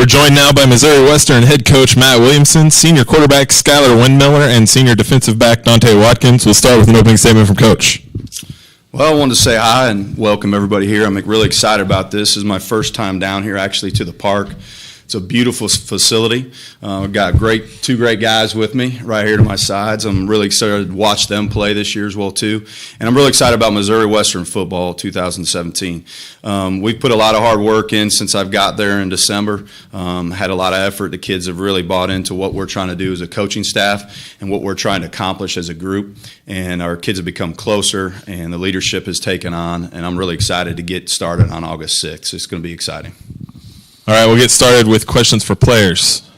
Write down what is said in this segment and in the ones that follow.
We're joined now by Missouri Western head coach Matt Williamson, senior quarterback Skyler Windmiller, and senior defensive back Donte Watkins. We'll start with an opening statement from Coach. Well, I wanted to say hi and welcome everybody here. I'm really excited about this. This is my first time down here actually to the park. It's a beautiful facility. I've got two great guys with me right here to my sides. I'm really excited to watch them play this year as well too. And I'm really excited about Missouri Western football 2017. We've put a lot of hard work in since I've got there in December. Had a lot of effort. The kids have really bought into what we're trying to do as a coaching staff and what we're trying to accomplish as a group. And our kids have become closer and the leadership has taken on. And I'm really excited to get started on August 6th. It's going to be exciting. All right, we'll get started with questions for players.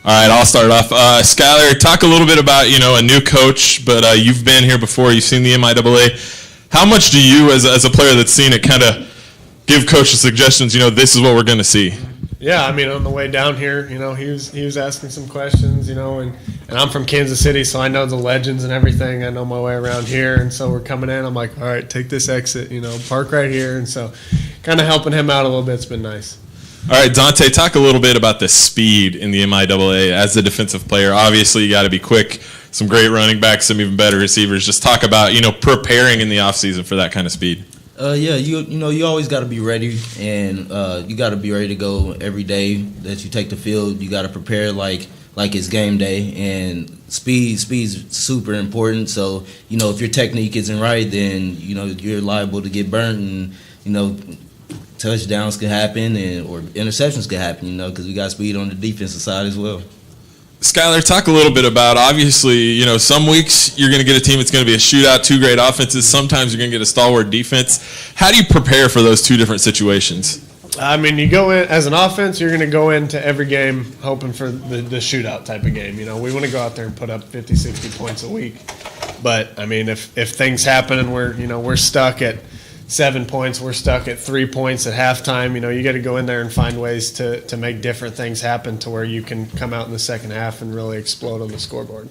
All right, I'll start off. Skyler, talk a little bit about, a new coach, but you've been here before. You've seen the MIAA. How much do you, as a player that's seen it, kind of give coaches suggestions, this is what we're going to see? Yeah, on the way down here, he was asking some questions, and I'm from Kansas City, so I know the legends and everything. I know my way around here, and so we're coming in. I'm like, all right, take this exit, park right here, and so kind of helping him out a little bit. It's been nice. All right, Donte, talk a little bit about the speed in the MIAA as a defensive player. Obviously, you got to be quick. Some great running backs, some even better receivers. Just talk about, preparing in the offseason for that kind of speed. You always got to be ready, and you got to be ready to go every day that you take the field. You got to prepare like it's game day, and speed's super important. So if your technique isn't right, then you're liable to get burnt, and touchdowns could happen or interceptions could happen. Because we got speed on the defensive side as well. Skyler, talk a little bit about, obviously, some weeks you're going to get a team that's going to be a shootout, two great offenses. Sometimes you're going to get a stalwart defense. How do you prepare for those two different situations? You go in, as an offense, you're going to go into every game hoping for the shootout type of game. We want to go out there and put up 50, 60 points a week. But, if things happen and we're stuck at 7 points, we're stuck at 3 points at halftime, you got to go in there and find ways to make different things happen to where you can come out in the second half and really explode on the scoreboard.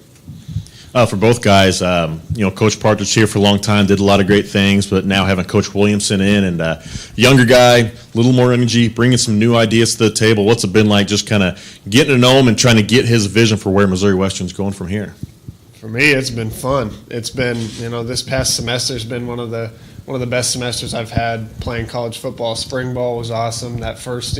For both guys, Coach Partridge here for a long time, did a lot of great things, but now having Coach Williamson in and younger guy, a little more energy, bringing some new ideas to the table. What's it been like just kind of getting to know him and trying to get his vision for where Missouri Western's going from here? For me, it's been fun. It's been, this past semester has been one of the best semesters I've had playing college football. Spring ball was awesome. That first,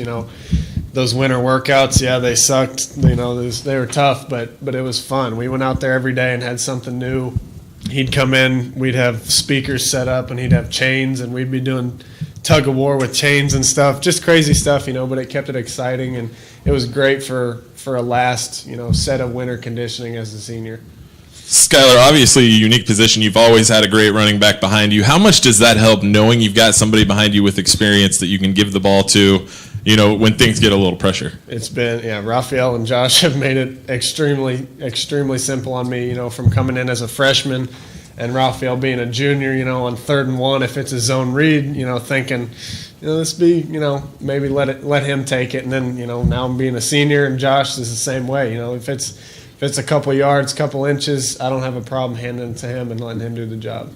those winter workouts, yeah, they sucked. They were tough, but it was fun. We went out there every day and had something new. He'd come in, we'd have speakers set up, and he'd have chains, and we'd be doing tug of war with chains and stuff, just crazy stuff, but it kept it exciting, and it was great for a last, set of winter conditioning as a senior. Skyler, obviously a unique position. You've always had a great running back behind you. How much does that help knowing you've got somebody behind you with experience that you can give the ball to, when things get a little pressure? It's been, Raphael and Josh have made it extremely, extremely simple on me, from coming in as a freshman and Raphael being a junior, on 3rd and 1, if it's a zone read, thinking, this be, maybe let him take it. And then, now I'm being a senior and Josh is the same way, if it's a couple yards, couple inches, I don't have a problem handing it to him and letting him do the job.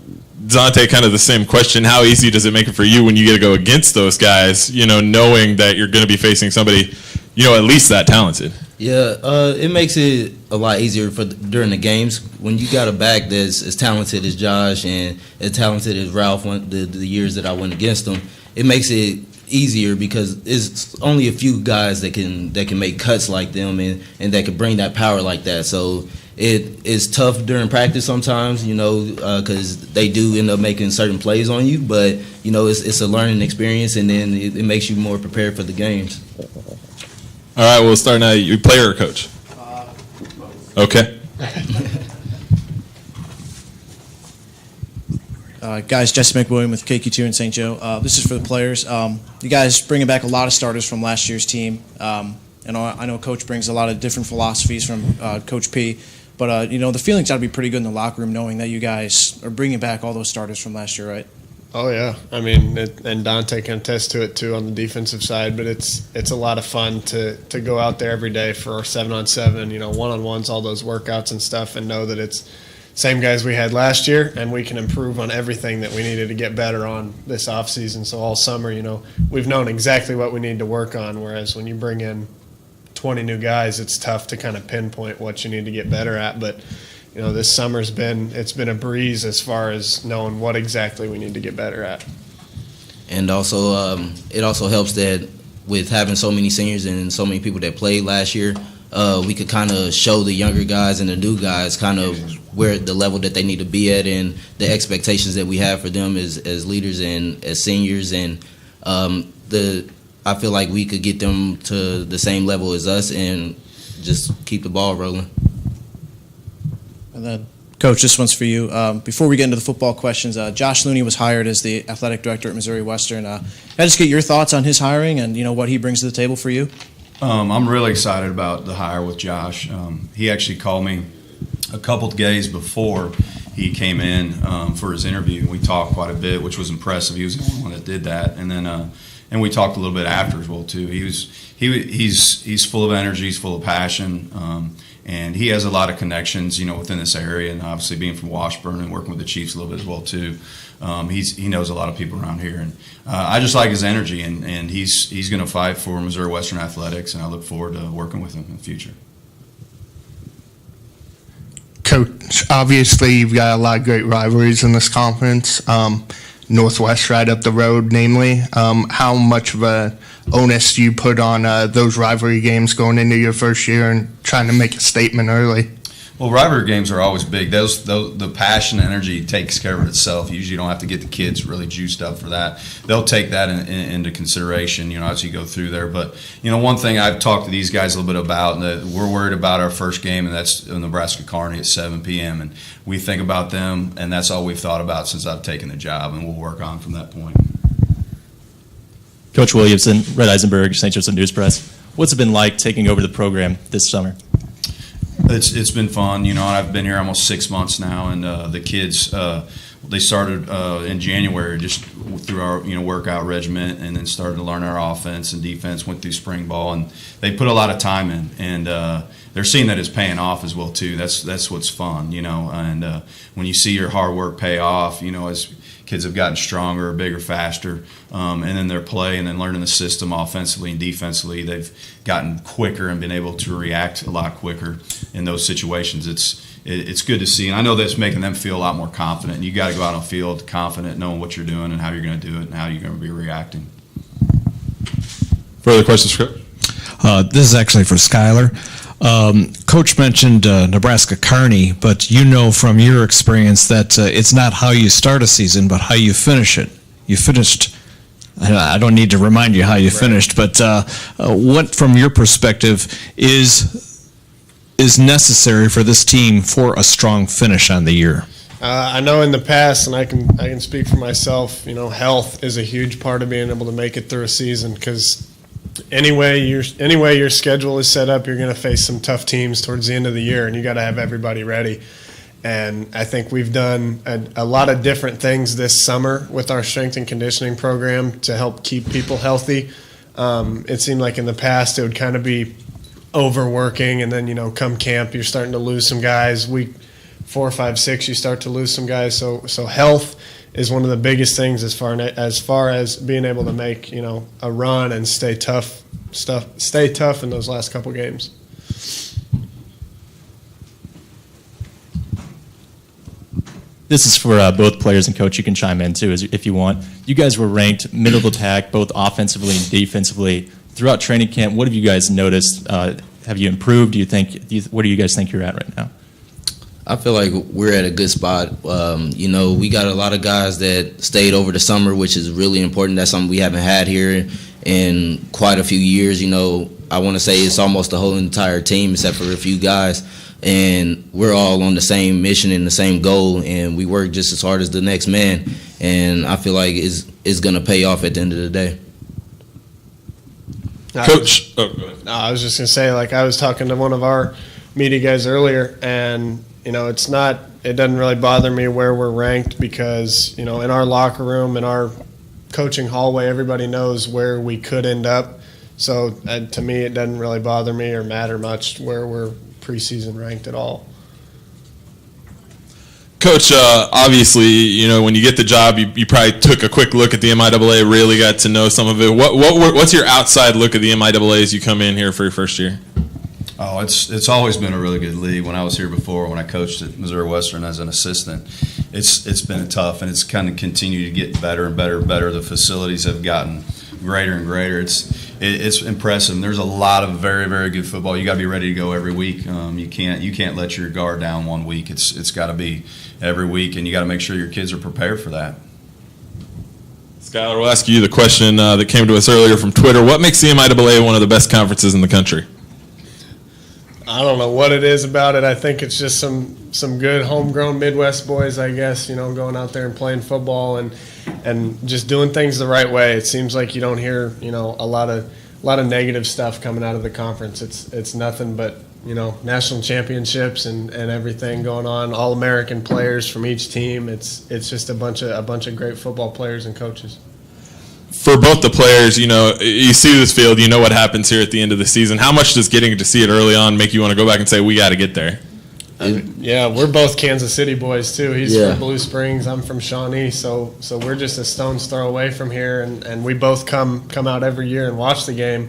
Donte, kind of the same question. How easy does it make it for you when you get to go against those guys, knowing that you're going to be facing somebody, at least that talented? Yeah, it makes it a lot easier during the games. When you got a back that's as talented as Josh and as talented as Ralph the years that I went against him, it makes it easier because it's only a few guys that can make cuts like them and that can bring that power like that. So it is tough during practice sometimes, because they do end up making certain plays on you. But it's a learning experience, and then it makes you more prepared for the games. All right, we'll start now. You player or coach? Okay. Guys, Jesse McWilliam with KQ2 in St. Joe. This is for the players. You guys bringing back a lot of starters from last year's team. And I know Coach brings a lot of different philosophies from Coach P. But, the feeling's got to be pretty good in the locker room knowing that you guys are bringing back all those starters from last year, right? Oh, yeah. And Donte can attest to it, too, on the defensive side. But it's a lot of fun to go out there every day for our 7-on-7, one-on-ones, all those workouts and stuff, and know that it's same guys we had last year, and we can improve on everything that we needed to get better on this offseason. So all summer, we've known exactly what we need to work on, whereas when you bring in 20 new guys, it's tough to kind of pinpoint what you need to get better at. But, this summer's been a breeze as far as knowing what exactly we need to get better at. And also, it also helps that with having so many seniors and so many people that played last year, we could kind of show the younger guys and the new guys kind of where the level that they need to be at and the expectations that we have for them as leaders and as seniors. And I feel like we could get them to the same level as us and just keep the ball rolling. And then, Coach, this one's for you. Before we get into the football questions, Josh Looney was hired as the athletic director at Missouri Western. Can I just get your thoughts on his hiring and what he brings to the table for you? I'm really excited about the hire with Josh. He actually called me a couple of days before he came in for his interview. We talked quite a bit, which was impressive. He was the only one that did that, and then and we talked a little bit after as well too. He's full of energy, he's full of passion, and he has a lot of connections, within this area. And obviously, being from Washburn and working with the Chiefs a little bit as well too, he knows a lot of people around here, and I just like his energy, and he's going to fight for Missouri Western athletics, and I look forward to working with him in the future. Coach, obviously you've got a lot of great rivalries in this conference. Northwest right up the road, namely. How much of a onus do you put on those rivalry games going into your first year and trying to make a statement early? Well, rivalry games are always big. The passion and energy takes care of itself. You usually don't have to get the kids really juiced up for that. They'll take that into consideration, as you go through there. But, one thing I've talked to these guys a little bit about, and that we're worried about our first game, and that's Nebraska Kearney at 7 p.m. And we think about them, and that's all we've thought about since I've taken the job, and we'll work on from that point. Coach Williamson, Red Eisenberg, St. Joseph News Press. What's it been like taking over the program this summer? It's been fun, I've been here almost 6 months now, and the kids they started in January just through our workout regimen, and then started to learn our offense and defense. Went through spring ball, and they put a lot of time in, and they're seeing that it's paying off as well too. That's what's fun, and when you see your hard work pay off, as kids have gotten stronger, bigger, faster, and then their play and then learning the system offensively and defensively, they've gotten quicker and been able to react a lot quicker in those situations. It's good to see, and I know that's making them feel a lot more confident. And you got to go out on the field confident, knowing what you're doing and how you're going to do it and how you're going to be reacting. Further questions, Coach? This is actually for Skyler. Coach mentioned Nebraska Kearney, but from your experience that it's not how you start a season, but how you finish it. You finished, I don't need to remind you how you finished, but what, from your perspective, is necessary for this team for a strong finish on the year? I know in the past, and I can speak for myself, health is a huge part of being able to make it through a season, because anyway your schedule is set up, you're going to face some tough teams towards the end of the year, and you got to have everybody ready. And I think we've done a lot of different things this summer with our strength and conditioning program to help keep people healthy. It seemed like in the past it would kind of be overworking, and then come camp you're starting to lose some guys. Week 4, 5, 6 you start to lose some guys. So health is one of the biggest things as far as being able to make a run and stay tough in those last couple games. This is for both players, and Coach, you can chime in too if you want. You guys were ranked middle of the pack, both offensively and defensively. Throughout training camp, what have you guys noticed? Have you improved? What do you guys think you're at right now? I feel like we're at a good spot. We got a lot of guys that stayed over the summer, which is really important. That's something we haven't had here in quite a few years. I want to say it's almost the whole entire team except for a few guys. And we're all on the same mission and the same goal, and we work just as hard as the next man. And I feel like it's going to pay off at the end of the day. Coach, go ahead. I was just going to say, I was talking to one of our media guys earlier, and it doesn't really bother me where we're ranked, because in our locker room, in our coaching hallway, everybody knows where we could end up. So to me, it doesn't really bother me or matter much where we're preseason ranked at all. Coach, obviously, you know, when you get the job, you probably took a quick look at the MIAA, really got to know some of it. What's your outside look at the MIAA as you come in here for your first year? Oh, it's always been a really good league. When I was here before, when I coached at Missouri Western as an assistant, it's been tough, and it's kind of continued to get better and better and better. The facilities have gotten greater and greater. It's impressive. There's a lot of very, very good football. You got to be ready to go every week. You can't let your guard down one week. It's got to be every week, and you got to make sure your kids are prepared for that. Skyler, we'll ask you the question that came to us earlier from Twitter. What makes the MIAA one of the best conferences in the country? I don't know what it is about it. I think it's just some good homegrown Midwest boys, I guess, you know, going out there and playing football and just doing things the right way. It seems like you don't hear, you know, a lot of negative stuff coming out of the conference. It's nothing but, you know, national championships and everything going on, All-American players from each team. It's just a bunch of great football players and coaches. For both the players, you know, you see this field, you know what happens here at the end of the season. How much does getting to see it early on make you want to go back and say, we got to get there? Yeah, we're both Kansas City boys, too. He's Yeah. from Blue Springs. I'm from Shawnee. So we're just a stone's throw away from here. And we both come out every year and watch the game.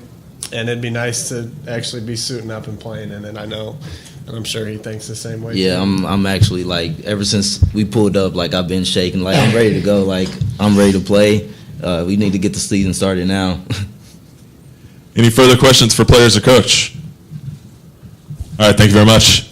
And it'd be nice to actually be suiting up and playing in it. I know. And I'm sure he thinks the same way. Yeah, too. I'm actually, like, ever since we pulled up, like, I've been shaking. Like, I'm ready to go. Like, I'm ready to play. We need to get the season started now. Any further questions for players or coach? All right, thank you very much.